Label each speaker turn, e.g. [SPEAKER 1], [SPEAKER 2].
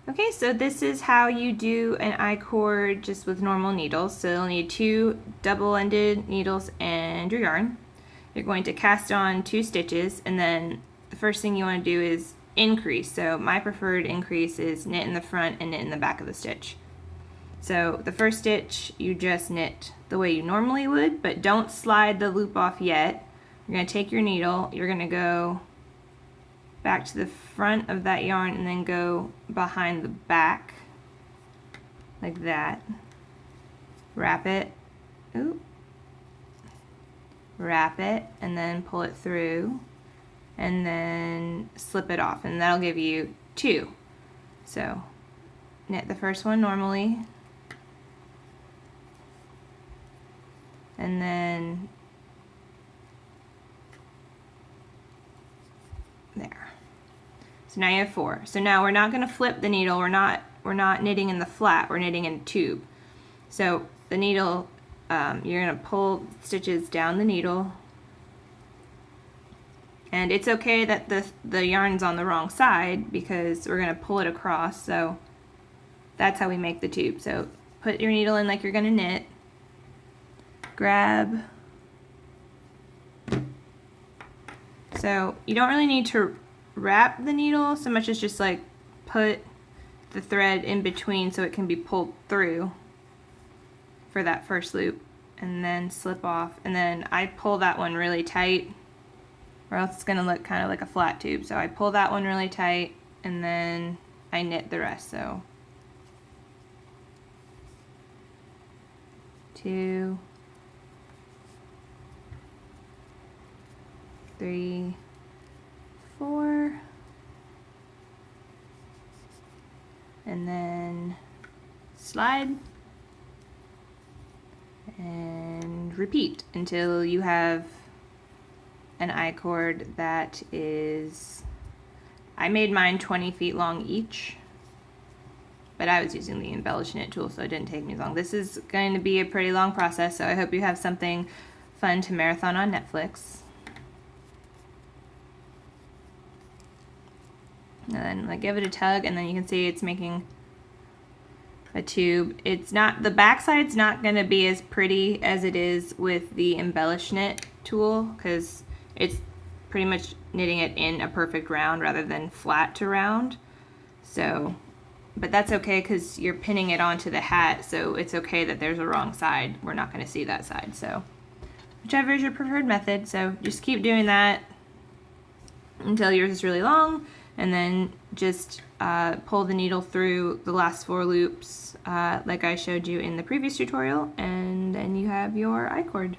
[SPEAKER 1] Okay, so this is how you do an I-cord just with normal needles. So you'll need 2 double-ended needles and your yarn. You're going to cast on 2 stitches, and then the first thing you want to do is increase. So my preferred increase is knit in the front and knit in the back of the stitch. So the first stitch you just knit the way you normally would, but don't slide the loop off yet. You're going to take your needle, you're going to go back to the front of that yarn and then go behind the back like that. Wrap it, ooh, wrap it, and then pull it through, and then slip it off, and that'll give you 2. So knit the first one normally, and then there. So now you have 4. So now we're not going to flip the needle. We're not knitting in the flat. We're knitting in tube. So the needle, you're going to pull stitches down the needle, and it's okay that the yarn's on the wrong side because we're going to pull it across. So that's how we make the tube. So put your needle in like you're going to knit. Grab. So you don't really need to wrap the needle so much as just like put the thread in between so it can be pulled through for that first loop, and then slip off. And then I pull that one really tight, or else it's going to look kind of like a flat tube. So I pull that one really tight, and then I knit the rest. So 2, 3, 4, and then slide and repeat until you have an I-cord that is, I made mine 20 feet long each, but I was using the embellish knit tool, so it didn't take me long. This is going to be a pretty long process, so I hope you have something fun to marathon on Netflix. And then like give it a tug, and then you can see it's making a tube. It's not, the back side's not going to be as pretty as it is with the embellish knit tool, because it's pretty much knitting it in a perfect round rather than flat to round. So, but that's okay because you're pinning it onto the hat, so it's okay that there's a wrong side. We're not going to see that side. So whichever is your preferred method. So just keep doing that until yours is really long, and then just pull the needle through the last 4 loops like I showed you in the previous tutorial, and then you have your I-cord.